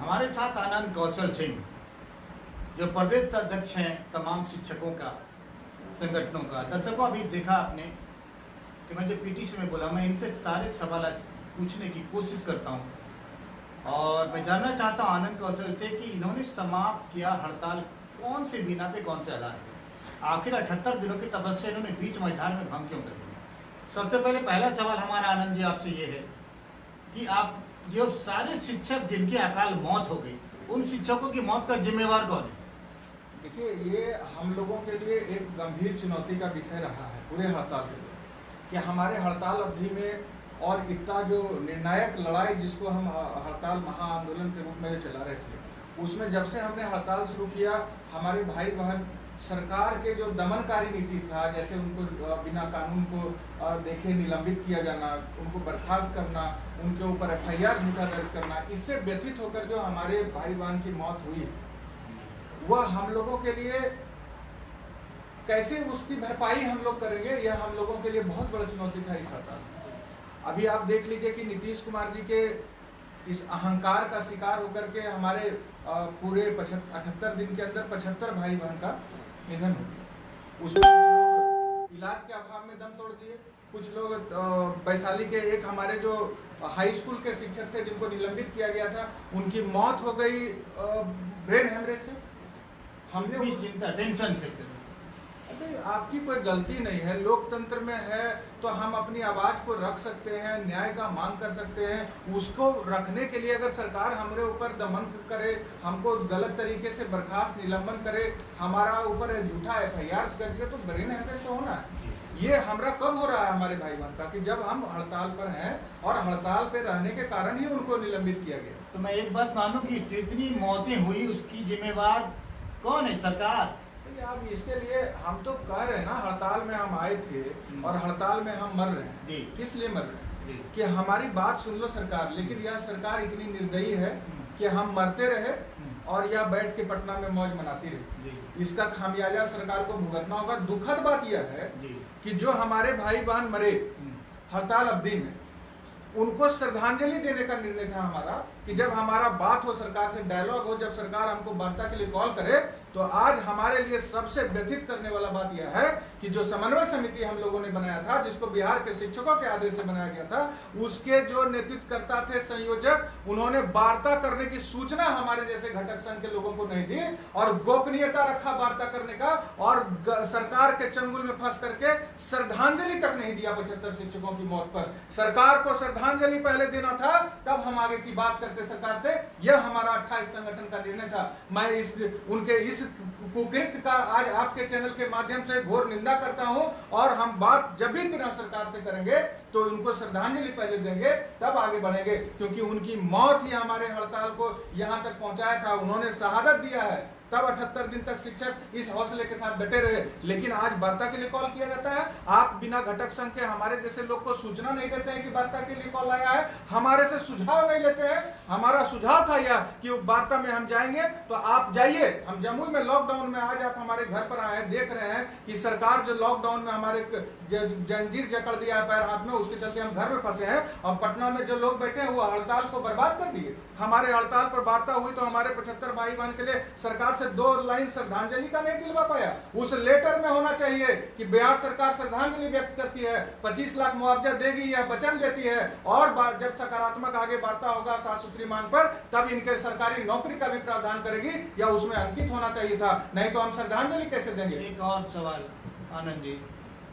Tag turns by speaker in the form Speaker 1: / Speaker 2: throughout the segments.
Speaker 1: हमारे साथ आनंद कौशल सिंह जो प्रदेश अध्यक्ष हैं तमाम शिक्षकों का संगठनों का। दर्शकों, अभी देखा आपने कि मैं जो पीटीसी में बोला, मैं इनसे सारे सवाल पूछने की कोशिश करता हूं और मैं जानना चाहता हूं आनंद कौशल से कि इन्होंने समाप्त किया हड़ताल कौन से बिना पे, कौन से आधार पे, आखिर 78 दिनों की तपस्या इन्होंने बीच मैदान में भंग क्यों कर दिया। सबसे पहले पहला सवाल हमारा आनंद जी आपसे ये है कि आप जो सारे शिक्षक जिनकी अकाल मौत हो गई, उन शिक्षकों की मौत का जिम्मेवार कौन है?
Speaker 2: देखिए, ये हम लोगों के लिए एक गंभीर चुनौती का विषय रहा है पूरे हड़ताल के लिए कि हमारे हड़ताल अवधि में और इतना जो निर्णायक लड़ाई जिसको हम हड़ताल महाआंदोलन के रूप में चला रहे थे, उसमें जब से हमने हड़ताल शुरू किया, हमारे भाई बहन सरकार के जो दमनकारी नीति था, जैसे उनको बिना कानून को देखे निलंबित किया जाना, उनको बर्खास्त करना, उनके ऊपर एफआईआर झूठा दर्ज करना, इससे व्यथित होकर जो हमारे भाई बहन की मौत हुई, वह हम लोगों के लिए कैसे उसकी भरपाई हम लोग करेंगे, यह हम लोगों के लिए बहुत बड़ा चुनौती था इस हड़ताल। अभी आप देख लीजिए कि नीतीश कुमार जी के इस अहंकार का शिकार होकर के हमारे पूरे 78 दिन के अंदर 75 भाई बहन का निधन हो गया। उसमें कुछ लोग इलाज के अभाव में दम तोड़ दिए, कुछ लोग वैशाली के एक हमारे जो हाई स्कूल के शिक्षक थे जिनको निलंबित किया गया था, उनकी मौत हो गई ब्रेन हेमरेज से। हमने
Speaker 1: भी चिंता टेंशन से,
Speaker 2: अरे आपकी कोई गलती नहीं है, लोकतंत्र में है तो हम अपनी आवाज को रख सकते हैं, न्याय का मांग कर सकते हैं। उसको रखने के लिए अगर सरकार हमारे ऊपर दमन करे, हमको गलत तरीके से बर्खास्त निलंबन करे, हमारा ऊपर झूठा एफआईआर दर्ज करे, तो ब्रेन हेमरेज तो होना है। ये हमरा कब हो रहा है हमारे भाई बहन का कि जब हम हड़ताल पर हैं और हड़ताल पे रहने के कारण ही उनको निलंबित किया गया।
Speaker 1: तो मैं एक बात मानूं कि जितनी मौतें हुई उसकी जिम्मेवार कौन है? सरकार।
Speaker 2: अब इसके लिए हम तो कह रहे हैं ना, हड़ताल में हम आए थे और हड़ताल में हम मर रहे हैं। किस लिए मर रहे हैं? कि हमारी बात सुन लो सरकार। लेकिन यह सरकार इतनी निर्दयी है कि हम मरते रहे और यह बैठ के पटना में मौज मनाती रही। इसका खामियाजा सरकार को भुगतना होगा। दुखद बात यह है कि जो हमारे भाई बहन मरे हड़ताल अवधि में, उनको श्रद्धांजलि देने का निर्णय था हमारा कि जब हमारा बात हो, सरकार से डायलॉग हो, जब सरकार हमको वार्ता के लिए कॉल करे, तो आज हमारे लिए सबसे व्यथित करने वाला बात यह है कि जो समन्वय समिति हम लोगों ने बनाया था, जिसको बिहार के शिक्षकों के आदेश से बनाया गया था, उसके जो नेतृत्वकर्ता थे, संयोजक, उन्होंने वार्ता करने की सूचना हमारे जैसे घटक संघ के लोगों को नहीं दी और गोपनीयता रखा वार्ता करने का, और सरकार के चंगुल में फंस करके श्रद्धांजलि तक नहीं दिया 75 शिक्षकों की मौत पर। सरकार को श्रद्धांजलि पहले देना था, तब हम आगे की बात करते सरकार से। यह हमारा 28 संगठन का निर्णय था। मैं उनके इस कुकृत्य का आज आपके चैनल के माध्यम से घोर निंदा करता हूं और हम बात जब भी बिना सरकार से करेंगे तो उनको श्रद्धांजलि पहले देंगे, तब आगे बढ़ेंगे, क्योंकि उनकी मौत ही हमारे हड़ताल को यहां तक पहुंचाया था। उन्होंने शहादत दिया है, तब 78 दिन तक शिक्षक इस हौसले के साथ डटे रहे। लेकिन आज वार्ता के लिए कॉल किया जाता है, आप बिना घटक संघ के हमारे जैसे लोग को सूचना नहीं देते हैं कि वार्ता के लिए कॉल आया है, हमारे से सुझाव नहीं लेते हैं। हमारा सुझाव था यह कि वार्ता में हम जाएंगे, तो आप जाइए। हम जमुई में लॉकडाउन में आज आप हमारे घर पर आए, देख रहे हैं कि सरकार जो लॉकडाउन में हमारे जंजीर जकड़ दिया है पैर हाथ में, उसके चलते हम घर में फंसे हैं। और पटना में जो लोग बैठे हैं वो हड़ताल को बर्बाद कर दिए। हमारे हड़ताल पर वार्ता हुई तो हमारे 75 भाई बहन के लिए सरकार से 2 लाइन श्रद्धांजलि का नहीं दिलवा पाया। उस लेटर में होना चाहिए कि बिहार सरकार श्रद्धांजलि व्यक्त करती है, 25 लाख मुआवजा देगी या वचन देती है, और जब सकारात्मक आगे वार्ता होगा साफ सुथरी मांग पर, तब इनके सरकारी नौकरी का भी प्रावधान करेगी, या उसमें अंकित होना चाहिए था। नहीं तो हम श्रद्धांजलि कैसे देंगे?
Speaker 1: एक और सवाल आनंद जी,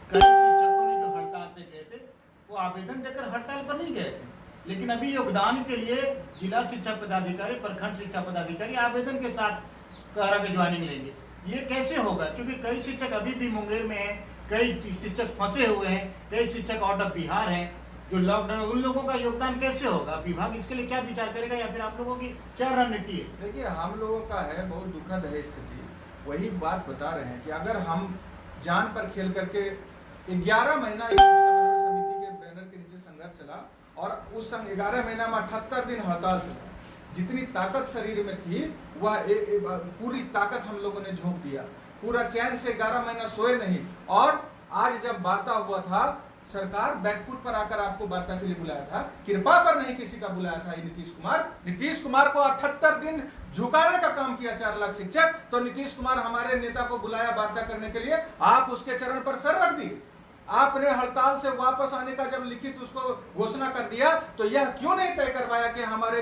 Speaker 1: कई शिक्षकों ने जो हड़ताल पे गए थे वो आवेदन देकर हड़ताल पर नहीं गए थे, लेकिन अभी योगदान के लिए जिला शिक्षा पदाधिकारी, प्रखंड शिक्षा पदाधिकारी आवेदन के साथ कह रहा कि ज्वाइनिंग लेंगे। ये कैसे होगा? क्योंकि कई शिक्षक अभी भी मुंगेर में हैं, कई शिक्षक फंसे हुए हैं, कई शिक्षक आउट ऑफ बिहार हैं जो लॉकडाउन, उन लोगों का योगदान कैसे होगा? विभाग इसके लिए क्या विचार करेगा, या फिर आप लोगों की क्या रणनीति है?
Speaker 2: देखिए, हम लोगों का है बहुत दुखद है स्थिति। वही बात बता रहे हैं कि अगर हम जान पर खेल करके 11 महीना समन्वय समिति के बैनर के नीचे संघर्ष चला, और उस 11 महीना में 78 दिन हड़ताल चला, जितनी ताकत शरीर में थी वह पूरी ताकत हम लोगों ने झोंक दिया। पूरा चैन से 11 महीना सोए नहीं। और आज जब वार्ता हुआ था सरकार बैकफुट पर आकर आपको वार्ता के लिए बुलाया था, कृपा पर नहीं किसी का बुलाया था। नीतीश कुमार को 78 दिन झुकाने का काम किया 4 लाख शिक्षक, तो नीतीश कुमार हमारे नेता को बुलाया वार्ता करने के लिए, आप उसके चरण पर सर रख दिए। आपने हड़ताल से वापस आने का जब लिखित उसको घोषणा कर दिया, तो यह क्यों नहीं तय करवाया कि हमारे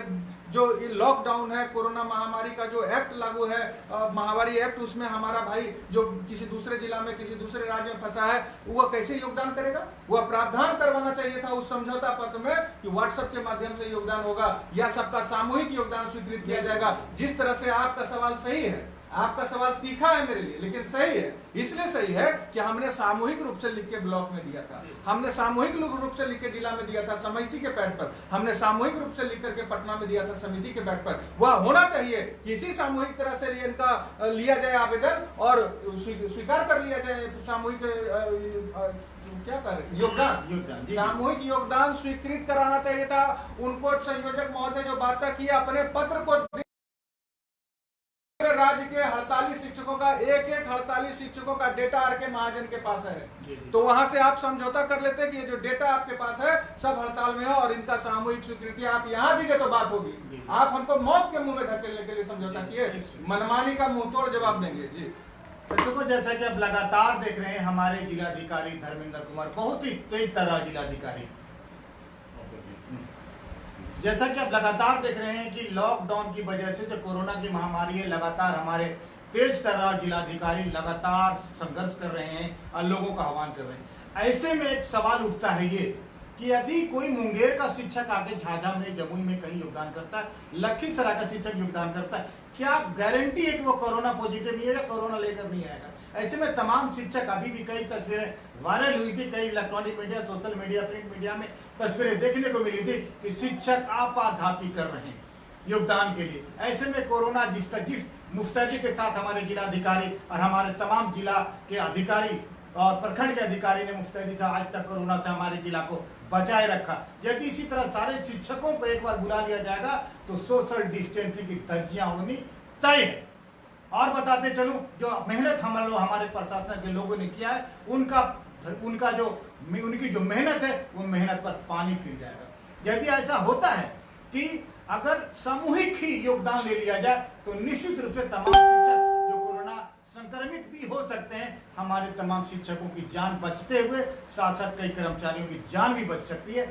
Speaker 2: जो लॉकडाउन है, कोरोना महामारी का जो एक्ट लागू है, महामारी एक्ट, उसमें हमारा भाई जो किसी दूसरे जिला में किसी दूसरे राज्य में फंसा है, वह कैसे योगदान करेगा? वह प्रावधान करवाना चाहिए था उस समझौता पत्र में कि व्हाट्सएप के माध्यम से योगदान होगा या सबका सामूहिक योगदान स्वीकृत किया जाएगा। जिस तरह से आपका सवाल सही है, आपका सवाल तीखा है मेरे लिए, लेकिन सही है। इसलिए सही है कि हमने सामूहिक रूप से लिख के ब्लॉक में दिया था, हमने सामूहिक रूप से लिख के जिला में दिया था समिति के पैड पर, हमने सामूहिक रूप से लिख करके पटना में दिया था समिति के पैड पर। वह होना चाहिए कि इसी सामूहिक तरह से इनका लिया जाए आवेदन और स्वीकार कर लिया जाए सामूहिक क्या कर योगदान सामूहिक योगदान स्वीकृत कराना चाहिए था उनको। संयोजक महोदय जो वार्ता किया, अपने पत्र को राज्य के 48 शिक्षकों का एक 48 शिक्षकों का डेटा आर.के. महाजन के पास है, तो वहां से आप समझौता कर लेते कि ये जो डेटा आपके पास है सब हड़ताल में है और इनका सामूहिक स्वीकृति आप यहां दीजिए तो बात होगी। आप हमको मौत के मुंह में धकेलने के लिए समझौता किए, मनमानी का मुंह तोड़ जवाब देंगे जी।
Speaker 1: दर्शकों, जैसा कि आप लगातार देख रहे हैं, हमारे जिलाधिकारी धर्मेंद्र कुमार बहुत ही तेज तर्रार जिलाधिकारी, जैसा कि आप लगातार देख रहे हैं कि लॉकडाउन की वजह से जो कोरोना की महामारी है, लगातार हमारे तेज तर्रार जिलाधिकारी लगातार संघर्ष कर रहे हैं और लोगों का आह्वान कर रहे हैं। ऐसे में एक सवाल उठता है ये कि यदि कोई मुंगेर का शिक्षक आके झाझा में, जमुई में कहीं योगदान करता है, लखीसराय का शिक्षक योगदान करता है, क्या गारंटी है कि वो कोरोना पॉजिटिव नहीं है या कोरोना लेकर नहीं आएगा? ऐसे में तमाम शिक्षक, अभी भी कई तस्वीरें वायरल हुई थी, कई electronic media, social media, print media में तस्वीरें देखने को मिली थी कि शिक्षक आपाधापी कर रहे हैं योगदान के लिए। ऐसे में कोरोना जिस मुस्तैदी के साथ हमारे जिलाधिकारी और हमारे तमाम जिला के अधिकारी और प्रखंड के अधिकारी ने मुस्तैदी से आज तक कोरोना से हमारे जिला को बचाए रखा, यदि इसी तरह सारे शिक्षकों को एक बार बुला लिया जाएगा तो सोशल डिस्टेंसिंग की धज्जियां उड़नी तय है। और बताते चलूं, जो मेहनत हमारे प्रशासन के लोगों ने किया है, उनकी जो मेहनत है, वो मेहनत पर पानी फिर जाएगा। यदि ऐसा होता है कि अगर सामूहिक ही योगदान ले लिया जाए तो निश्चित रूप से तमाम शिक्षक जो कोरोना संक्रमित भी हो सकते हैं, हमारे तमाम शिक्षकों की जान बचते हुए साथ साथ कई कर्मचारियों की जान भी बच सकती है।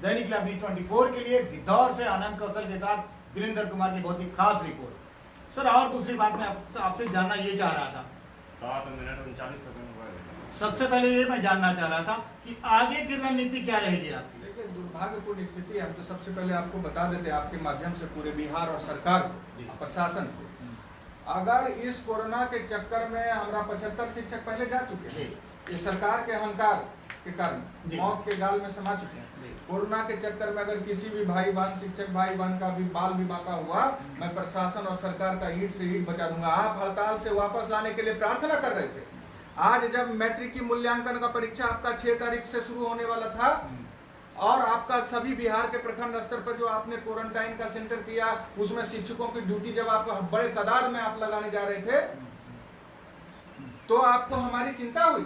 Speaker 1: दैनिक लाइव न्यूज़ 24 के लिए गिद्धौर से आनंद कौशल के साथ वीरेंद्र कुमार की बहुत ही खास रिपोर्ट। सर, और दूसरी बात मैं आपसे जानना ये चाह रहा था,
Speaker 3: 7 मिनट 39 सेकंड।
Speaker 1: सबसे पहले ये मैं जानना चाह रहा था कि आगे की रणनीति क्या रहेगी आपकी?
Speaker 2: देखिए, दुर्भाग्यपूर्ण स्थिति है। हम तो सबसे पहले आपको बता देते हैं आपके माध्यम से पूरे बिहार और सरकार को, प्रशासन को, अगर इस कोरोना के चक्कर में हमारा 75 शिक्षक पहले जा चुके हैं, ये सरकार के अहंकार के कारण मौत के गाल में समा चुके हैं। कोरोना के चक्कर में अगर किसी भी भाई बहन, शिक्षक भाई बहन का भी बाल भी बांका हुआ, मैं प्रशासन और सरकार का ईंट से ईंट बचा दूंगा। आप हड़ताल से वापस लाने के लिए प्रार्थना कर रहे थे। आज जब मैट्रिक की मूल्यांकन का परीक्षा आपका 6 तारीख से शुरू होने वाला था और आपका सभी बिहार के प्रखंड स्तर पर जो आपने क्वारंटाइन का सेंटर किया, उसमें शिक्षकों की ड्यूटी जब आप बड़े तादाद में आप लगाने जा रहे थे, तो आपको हमारी चिंता हुई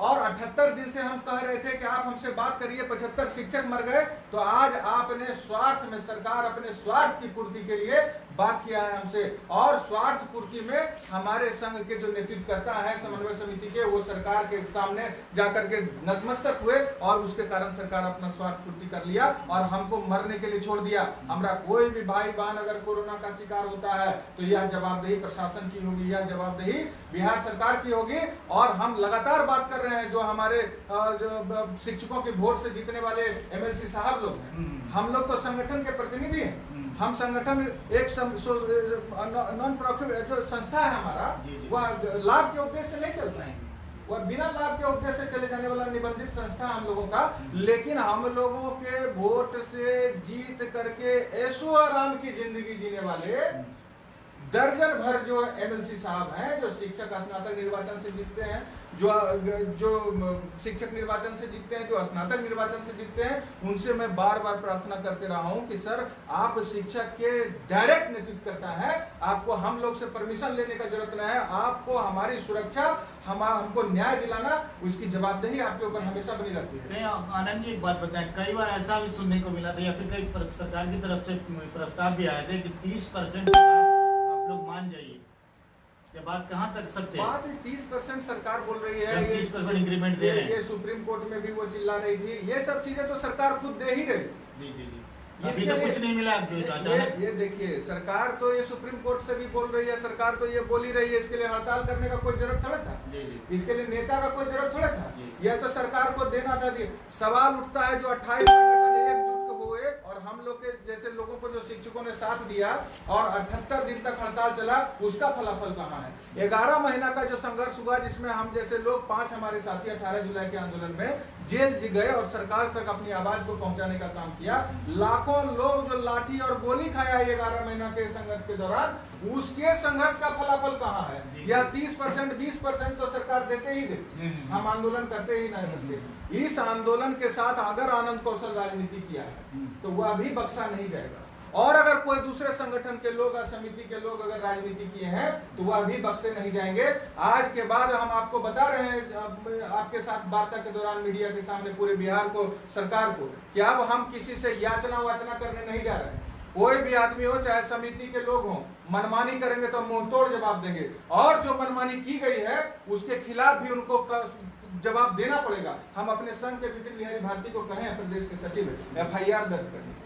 Speaker 2: और 78 दिन से हम कह रहे थे कि आप हमसे बात करिए। 75 शिक्षक मर गए, तो आज आपने स्वार्थ में, सरकार अपने स्वार्थ की पूर्ति के लिए बात किया है हमसे, और स्वार्थ पूर्ति में हमारे संघ के जो नेतृत्व करता है समन्वय समिति के, वो सरकार के सामने जाकर के नतमस्तक हुए और उसके कारण सरकार अपना स्वार्थ पूर्ति कर लिया और हमको मरने के लिए छोड़ दिया। हमारा कोई भी भाई बहन अगर कोरोना का शिकार होता है तो यह जवाबदेही प्रशासन की होगी, यह जवाबदेही बिहार सरकार की होगी। और हम लगातार बात कर रहे हैं, जो हमारे जो शिक्षकों के वोट से जीतने वाले एमएलसी साहब लोग हैं, हम लोग तो संगठन के प्रतिनिधि हैं। हम संगठन एक नॉन प्रॉफिट जो संस्था है हमारा, वह लाभ के उद्देश्य से नहीं चलता है, वह बिना लाभ के उद्देश्य से चले जाने वाला निबंधित संस्था हम लोगों का। लेकिन हम लोगों के वोट से जीत करके ऐशो आराम की जिंदगी जीने वाले दर्जन भर जो एमएलसी साहब हैं, जो शिक्षक स्नातक निर्वाचन से जीतते हैं, जो शिक्षक निर्वाचन से जीतते हैं, जो स्नातक निर्वाचन से जीतते हैं, उनसे मैं बार बार प्रार्थना करते रहा हूं कि सर आप शिक्षक के डायरेक्ट नेतृत्व करता है, आपको हम लोग से परमिशन लेने का जरूरत नहीं है, आपको हमारी सुरक्षा, हमको न्याय दिलाना, उसकी जवाबदेही आपके ऊपर हमेशा बनी रहती है।
Speaker 1: आनंद जी एक बात बताएं, कई बार ऐसा भी सुनने को मिला था या फिर कई सरकार की तरफ से प्रस्ताव भी आए थे कि 30% आप लोग मान जाइए, ये बात कहाँ तक सत्य है?
Speaker 2: बात 30% सरकार बोल रही है,
Speaker 1: 30% इंक्रीमेंट दे रहे हैं,
Speaker 2: ये सुप्रीम कोर्ट में भी वो चिल्ला रही थी, ये सब चीजें तो सरकार खुद दे ही रही।
Speaker 1: जी जी जी, अभी तो कुछ नहीं मिला अचानक।
Speaker 2: ये देखिए, सरकार तो ये सुप्रीम कोर्ट से भी बोल रही है, सरकार तो ये बोल ही रही है, इसके लिए हड़ताल करने का कोई जरूरत थोड़ा था, इसके लिए नेता का कोई जरूरत थोड़ा था, यह तो सरकार को देना था। सवाल उठता है जो 28 संगठन एकजुट हुए और हम लोग के जैसे लोगों को जो शिक्षकों ने साथ दिया और 78 दिन तक हड़ताल चला, उसका फलाफल कहाँ है? 11 महीना का जो संघर्ष हुआ, जिसमें हम जैसे लोग 5 हमारे साथी 18 जुलाई के आंदोलन में जेल जी गए और सरकार तक अपनी आवाज को पहुंचाने का काम किया, लाखों लोग जो लाठी और गोली खाया 11 महीना के संघर्ष के दौरान, उसके संघर्ष का फलाफल कहाँ है? या 30% 20% तो सरकार देते ही देते, हम आंदोलन करते ही नहीं करते। इस आंदोलन के साथ अगर आनंद कौशल राजनीति किया है तो वह भी बख्शा नहीं जाएगा, और अगर कोई दूसरे संगठन के लोग, समिति के लोग अगर राजनीति किए हैं तो वह भी बख्शे नहीं जाएंगे। आज के बाद हम आपको बता रहे हैं, आपके साथ वार्ता के दौरान मीडिया के सामने पूरे बिहार को, सरकार को, कि अब हम किसी से याचना वाचना करने नहीं जा रहे हैं। कोई भी आदमी हो, चाहे समिति के लोग हों, मनमानी करेंगे तो मुंह तोड़ जवाब देंगे, और जो मनमानी की गई है उसके खिलाफ भी उनको जवाब देना पड़ेगा। हम अपने संघ के विपिन बिहारी भारती को कहें, प्रदेश के सचिव FIR दर्ज करने,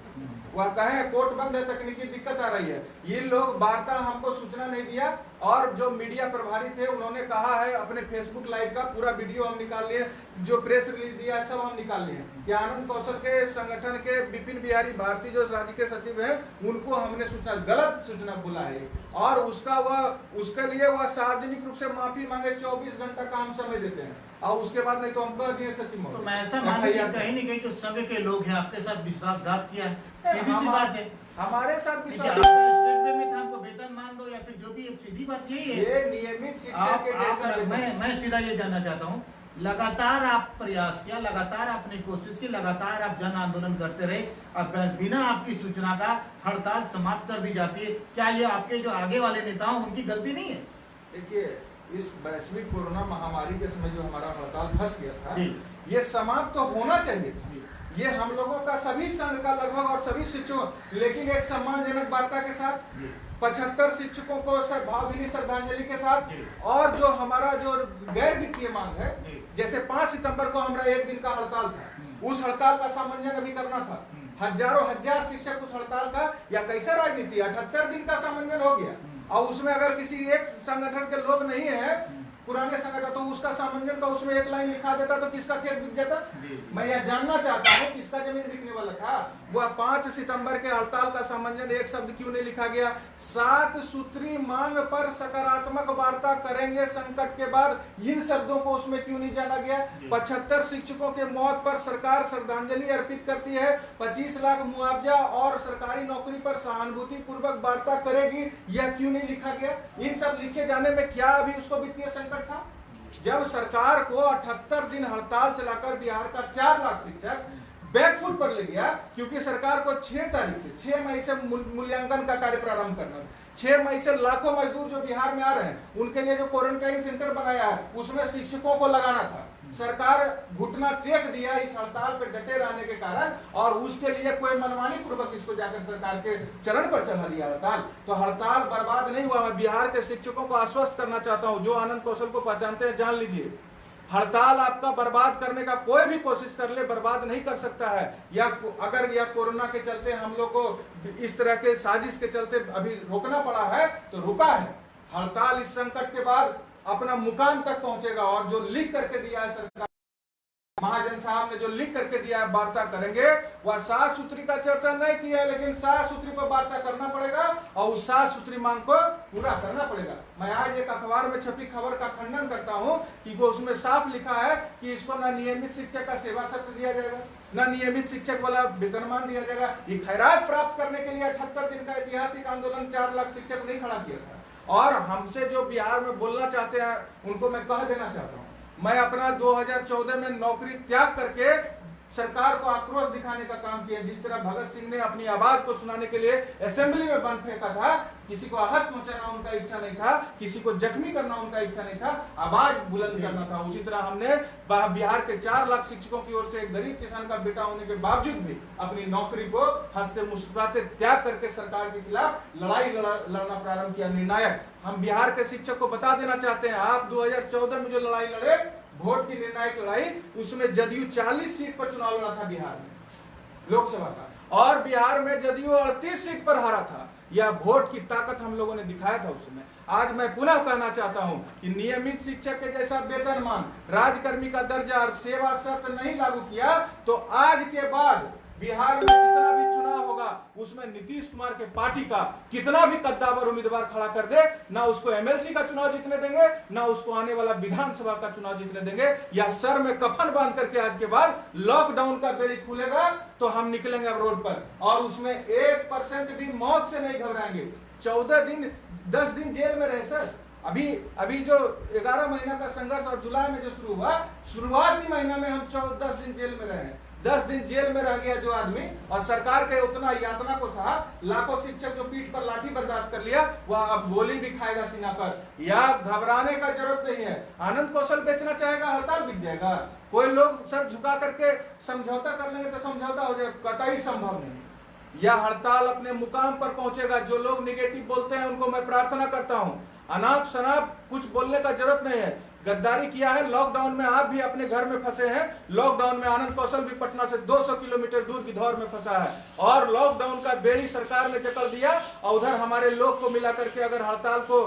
Speaker 2: वह कहें कोर्ट बंद है, तकनीकी दिक्कत आ रही है। ये लोग वार्ता हमको सूचना नहीं दिया, और जो मीडिया प्रभारी थे उन्होंने कहा है अपने फेसबुक लाइव का पूरा वीडियो हम निकाल लिए, जो प्रेस रिलीज दिया है सब हम निकाल लिए कि आनंद कौशल के संगठन के विपिन बिहारी भारती जो राज्य के सचिव हैं, उनको हमने सूचना, गलत सूचना बोला है, और उसके लिए वह सार्वजनिक रूप से माफी मांगे, 24 घंटा का हम समय देते हैं, और उसके बाद नहीं तो हम कह दिए सचिव।
Speaker 1: तो मैं ऐसा मान कहीं न कहीं जो संघ के लोग हैं आपके साथ विश्वासघात किया है, सीधी सी बात है,
Speaker 2: हमारे साथ
Speaker 1: हमको वेतन मान दो या फिर जो भी, सीधी बात यही है।
Speaker 2: ये नियमित शिक्षक के जैसा
Speaker 1: मैं सीधा ये जानना चाहता हूँ, लगातार आप प्रयास किया, लगातार आपने कोशिश की, लगातार आप जन आंदोलन करते रहे, अब बिना आपकी सूचना का हड़ताल समाप्त कर दी जाती है, क्या ये आपके जो आगे वाले नेता हैं उनकी गलती नहीं है?
Speaker 2: देखिए, इस वैश्विक कोरोना महामारी के समय जो हमारा हड़ताल फंस गया था, ये समाप्त तो होना चाहिए था, ये हम लोगों का सभी संघ का लगभग और सभी शिक्षकों, लेकिन एक सम्मानजनक वार्ता के साथ 75 शिक्षकों को भावभीनी श्रद्धांजलि के साथ, और जो हमारा जो गैर वित्तीय मांग है, जैसे 5 सितंबर को हमारा 1 दिन का हड़ताल था, उस हड़ताल का सामंजन अभी करना था, हजारों हजार शिक्षक उस हड़ताल का, या कैसा राजनीति, 78 दिन का सामंजन हो गया, और उसमें अगर किसी एक संगठन के लोग नहीं है, पुराने संगठन, तो उसका सामंजन का उसमें एक लाइन लिखा देता तो किसका खेत बिक जाता? मैं यह जानना चाहता हूँ किसका जमीन बिकने वाला था? वह 5 सितंबर के हड़ताल का सामंजन एक शब्द क्यों नहीं लिखा गया? 7 सूत्री मांग पर सकारात्मक वार्ता करेंगे संकट के बाद, इन शब्दों को उसमें क्यों नहीं जाना गया? 75 शिक्षकों के मौत पर सरकार श्रद्धांजलि अर्पित करती है, 25 लाख मुआवजा और सरकारी नौकरी पर सहानुभूति पूर्वक वार्ता करेगी, यह क्यों नहीं लिखा गया? इन सब लिखे जाने में क्या अभी उसको वित्तीय संकट था? जब सरकार को 78 दिन हड़ताल चलाकर बिहार का 4 लाख शिक्षक बैकफुट पर ले गया, क्योंकि सरकार को 6 तारीख से 6 मई से मूल्यांकन का कार्य प्रारंभ करना है। 6 मई से लाखों मजदूर जो बिहार में आ रहे हैं उनके लिए जो क्वारंटाइन सेंटर बनाया है उसमें शिक्षकों को लगाना था। सरकार घुटना टेक दिया इस हड़ताल पर डटे रहने के कारण, और उसके लिए कोई मनमानी पूर्वक इसको जाकर सरकार के चरण पर चढ़ा लिया हड़ताल। तो हड़ताल बर्बाद नहीं हुआ। मैं बिहार के शिक्षकों को आश्वस्त करना चाहता हूं, जो आनंद कौशल को पहचानते हैं जान लीजिए, हड़ताल आपका बर्बाद करने का कोई भी कोशिश कर ले, बर्बाद नहीं कर सकता है। या अगर यह कोरोना के चलते हम लोग को इस तरह के साजिश के चलते अभी रोकना पड़ा है तो रुका है। हड़ताल इस संकट के बाद अपना मुकाम तक पहुंचेगा, और जो लिख करके दिया है सरकार महाजन साहब ने जो लिख करके दिया है वार्ता करेंगे, वह 7 सूत्री का चर्चा नहीं किया है, लेकिन 7 सूत्री पर वार्ता करना पड़ेगा और उस 7 सूत्री मांग को पूरा करना पड़ेगा। मैं आज एक अखबार में छपी खबर का खंडन करता हूं कि वो उसमें साफ लिखा है कि इसको ना नियमित शिक्षक का सेवा शर्त दिया जाएगा, ना नियमित शिक्षक वाला वेतनमान दिया जाएगा। ये खैरात प्राप्त करने के लिए 78 दिन का ऐतिहासिक आंदोलन 4 लाख शिक्षक नहीं खड़ा किया था। और हमसे जो बिहार में बोलना चाहते हैं उनको मैं कह देना चाहता हूं, मैं अपना 2014 में नौकरी त्याग करके सरकार को आक्रोश दिखाने का काम किया। जिस तरह भगत सिंह ने अपनी आवाज को सुनाने के लिए असेंबली में बम फेंका था, किसी को आहत पहुंचाना उनका इच्छा नहीं था, किसी को जख्मी करना उनका इच्छा नहीं था, आवाज बुलंद करना था। उसी तरह हमने बिहार के 4 लाख शिक्षकों की ओर से एक गरीब किसान का बेटा होने के बावजूद भी अपनी नौकरी को हंसते मुस्कुराते त्याग करके सरकार के खिलाफ लड़ाई लड़ना प्रारंभ किया, निर्णायक। हम बिहार के शिक्षक को बता देना चाहते हैं, आप 2014 में जो लड़ाई लड़े, वोट की निर्णायक लड़ाई, उसमें जदयू 40 सीट पर चुनाव लड़ा था बिहार में लोकसभा का, और बिहार में जदयू 38 सीट पर हारा था। यह वोट की ताकत हम लोगों ने दिखाया था उस समय। आज मैं पुनः कहना चाहता हूं कि नियमित शिक्षक के जैसा वेतनमान, राजकर्मी का दर्जा और सेवा शर्त नहीं लागू किया तो आज के बाद बिहार में जितना भी चुनाव होगा उसमें नीतीश कुमार के पार्टी का कितना भी कद्दावर उम्मीदवार खड़ा कर दे, ना उसको एमएलसी का चुनाव जीतने देंगे, ना उसको आने वाला विधानसभा का चुनाव जीतने देंगे। या सर में कफन बांध करके आज के बाद लॉकडाउन का बेड़ी खुलेगा तो हम निकलेंगे अब रोड पर, और उसमें 1% भी मौत से नहीं घबराएंगे। 14 दिन 10 दिन जेल में रहे सर। अभी जो 11 महीना का संघर्ष और जुलाई में जो शुरू हुआ, शुरुआती महीना में हम 10 दिन जेल में रहे। 10 दिन जेल में रह गया जो आदमी, और सरकार के उतना यातना को सहा, लाखों शिक्षक जो पीठ पर लाठी बर्दाश्त कर लिया, वह अब गोली भी खाएगा सीना पर। या घबराने का जरूरत नहीं है। आनंद कौशल बेचना चाहेगा, हड़ताल बिक जाएगा। कोई लोग सर झुका करके समझौता कर लेंगे तो समझौता हो जाएगा, कतई संभव नहीं। यह हड़ताल अपने मुकाम पर पहुंचेगा। जो लोग निगेटिव बोलते हैं उनको मैं प्रार्थना करता हूं, अनाप शनाप कुछ बोलने का जरूरत नहीं है। गद्दारी किया है, लॉकडाउन में आप भी अपने घर में फंसे हैं। लॉकडाउन में आनंद कौशल भी पटना से 200 किलोमीटर दूर की धौर में फंसा है, और लॉकडाउन का बेड़ी सरकार ने जकड़ दिया, और उधर हमारे लोग को मिला करके अगर हड़ताल को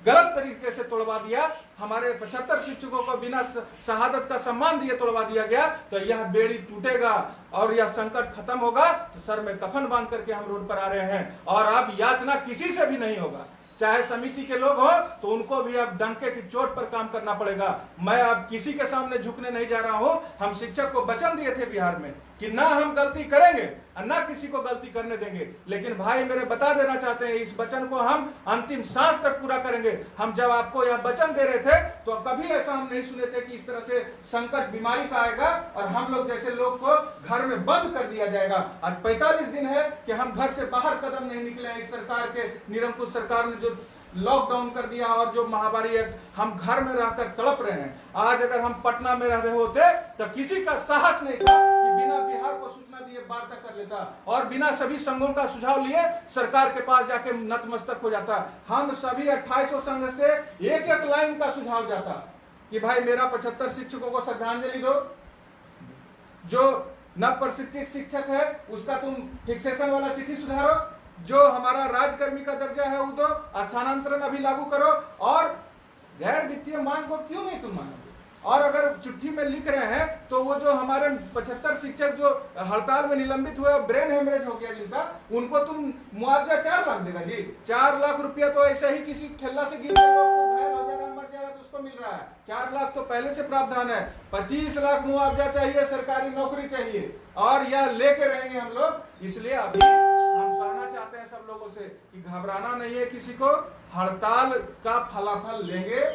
Speaker 2: गलत तरीके से तोड़वा दिया, हमारे 75 शिक्षकों को बिना शहादत का सम्मान दिए तोड़वा दिया गया, तो यह बेड़ी टूटेगा और यह संकट खत्म होगा। तो सर में कफन बांध करके हम रोड पर आ रहे हैं, और अब याचना किसी से भी नहीं होगा। चाहे समिति के लोग हो तो उनको भी अब डंके की चोट पर काम करना पड़ेगा। मैं अब किसी के सामने झुकने नहीं जा रहा हूं। हम शिक्षक को वचन दिए थे बिहार में कि ना हम गलती करेंगे और ना किसी को गलती करने देंगे, लेकिन भाई मेरे बता देना चाहते हैं, इस वचन को हम अंतिम सांस तक पूरा करेंगे। हम जब आपको यह वचन दे रहे थे तो कभी ऐसा हम नहीं सुने थे कि इस तरह से संकट बीमारी का आएगा और हम लोग जैसे लोग को घर में बंद कर दिया जाएगा। आज 45 दिन है कि हम घर से बाहर कदम नहीं निकले हैं। इस सरकार के निरंकुश सरकार ने जो लॉकडाउन कर दिया और जो महामारी है, हम घर में रहकर तड़प रहे हैं। आज अगर हम पटना में रह रहे होते तो किसी का साहस नहीं था कि बिना बिहार को सूचना दिए वार्ता कर लेता, और बिना सभी संघों का सुझाव लिए सरकार के पास जाके नतमस्तक हो जाता। हम सभी 2800 संघ से एक एक लाइन का सुझाव जाता कि भाई मेरा 75 शिक्षकों को श्रद्धांजलि दो, जो नव प्रशिक्षित शिक्षक है उसका तुम फिक्सेशन वाला चिट्ठी सुधारो, जो हमारा राजकर्मी का दर्जा है वो तो स्थानांतरण अभी लागू करो, और गैर वित्तीय मांग को क्यों नहीं तुम मानोगे। और अगर चिट्ठी में लिख रहे हैं तो वो जो हमारे 75 शिक्षक जो हड़ताल में निलंबित हुए और ब्रेन हेमरेज हो गया जिनका, उनको तुम मुआवजा 4 लाख देगा जी। 4 लाख रुपया तो ऐसे ही किसी ठेला से गिर घायल हो जाएगा, मर जाएगा तो उसको मिल रहा है। 4 लाख तो पहले से प्रावधान है। 25 लाख मुआवजा चाहिए, सरकारी नौकरी चाहिए, और यह लेके रहेंगे हम लोग। इसलिए अभी हम कहना चाहते हैं सब लोगों से कि घबराना नहीं है किसी को। हड़ताल का फलाफल लेंगे,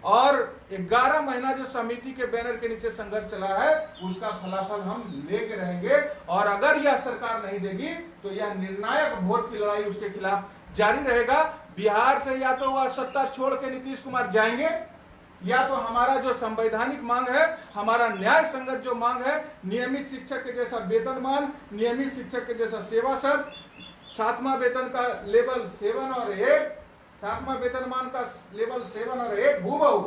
Speaker 2: और 11 महीना जो समिति के बैनर के नीचे संघर्ष चला है उसका फलाफल हम लेके रहेंगे। और अगर यह सरकार नहीं देगी तो यह निर्णायक वोट की लड़ाई उसके खिलाफ जारी रहेगा। बिहार से या तो वह सत्ता छोड़ के नीतीश कुमार जाएंगे, या तो हमारा जो संवैधानिक मांग है, हमारा न्याय संगत जो मांग है, नियमित शिक्षक के जैसा वेतनमान, नियमित शिक्षक के जैसा सेवा शर्त, 7वां वेतन का लेवल 7 और 8, 7वां वेतनमान का लेवल 7 और 8 भूबहू,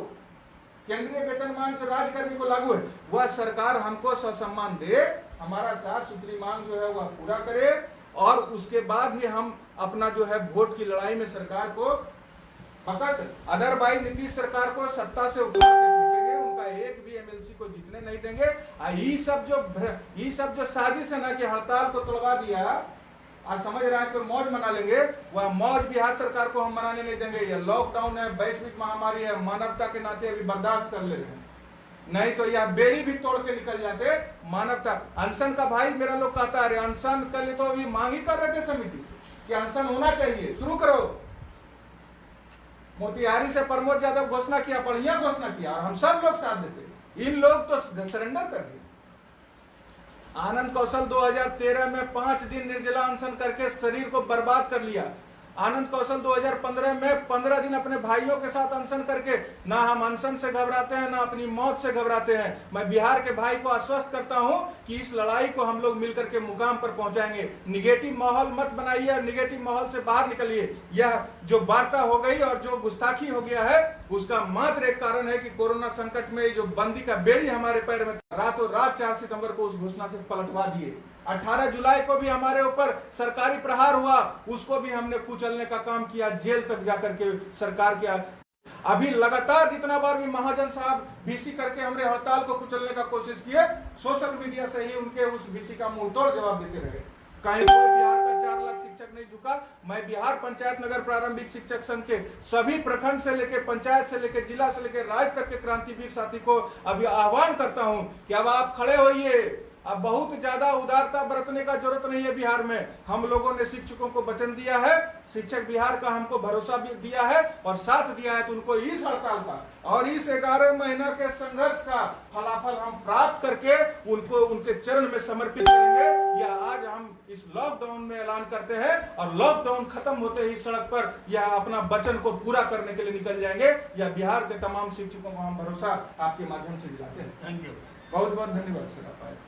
Speaker 2: केंद्रीय वेतनमान जो राजकर्मी को लागू है, वह सरकार हमको ससम्मान दे, हमारा 7 सूत्री मांग जो है वह पूरा करे, और उसके बाद ही हम अपना जो है वोट की लड़ाई में सरकार को पकड़। अदरवाइज नीतीश सरकार को सत्ता से उतार के फेंकेंगे, उनका एक भी एमएलसी को जीतने टिकने नहीं देंगे। ये सब जो साजिश है ना कि हड़ताल को तोड़वा दिया, आज समझ रहा है कि मौज मना लेंगे, वह मौज बिहार सरकार को हम मनाने नहीं देंगे। ये लॉकडाउन है, वैश्विक महामारी है, मानवता के नाते अभी बर्दाश्त कर ले रहे हैं, नहीं तो यह बेड़ी भी तोड़ के निकल जाते। मानवता अनशन का भाई मेरा लोग कहता है, अनशन के लिए तो अभी मांग ही कर रहे थे समिति से कि अनशन होना चाहिए, शुरू करो। मोतिहारी से प्रमोद यादव घोषणा किया, बढ़िया घोषणा किया, और हम सब लोग साथ देते। इन लोग तो सरेंडर कर दिए। आनंद कौशल 2013 में 5 दिन निर्जला अनशन करके शरीर को बर्बाद कर लिया। आनंद कौशल 2015 में 15 दिन अपने भाइयों के साथ अनशन करके, ना हम अनशन से घबराते हैं ना अपनी मौत से घबराते हैं। मैं बिहार के भाई को आश्वस्त करता हूं कि इस लड़ाई को हम लोग मिलकर के मुकाम पर पहुंचाएंगे। निगेटिव माहौल मत बनाइए और निगेटिव माहौल से बाहर निकलिए। यह जो वार्ता हो गई और जो गुस्ताखी हो गया है, उसका मात्र एक कारण है कि कोरोना संकट में जो बंदी का बेड़ी हमारे पैर में, रातों रात 4 सितंबर को उस घोषणा से पलटवा दिए। 18 जुलाई को भी हमारे ऊपर सरकारी प्रहार हुआ, उसको भी हमने कुचलने का काम किया, जेल तक जाकर के सरकार के। अभी लगातार जितना बार भी महाजन साहब बीसी करके हमने हड़ताल को कुचलने का कोशिश किए, सोशल मीडिया से ही उनके उस बीसी का मुंह तोड़ जवाब देते रहे। कहीं कोई बिहार का 4 लाख शिक्षक नहीं झुका। मैं बिहार पंचायत नगर प्रारंभिक शिक्षक संघ के सभी प्रखंड से लेकर पंचायत से लेकर जिला से लेकर राज्य तक के क्रांतिवीर साथी को अभी आह्वान करता हूं कि अब आप खड़े होइए। अब बहुत ज्यादा उदारता बरतने का जरूरत नहीं है बिहार में। हम लोगों ने शिक्षकों को वचन दिया है, शिक्षक बिहार का हमको भरोसा भी दिया है और साथ दिया है, तो उनको इस हड़ताल का और इस 11 महीना के संघर्ष का फलाफल हम प्राप्त करके उनको उनके चरण में समर्पित करेंगे। या आज हम इस लॉकडाउन में ऐलान करते हैं और लॉकडाउन खत्म होते ही सड़क पर यह अपना वचन को पूरा करने के लिए निकल जाएंगे। या बिहार के तमाम शिक्षकों को हम भरोसा आपके माध्यम से दिलाते हैं।
Speaker 1: थैंक यू,
Speaker 2: बहुत बहुत धन्यवाद सर।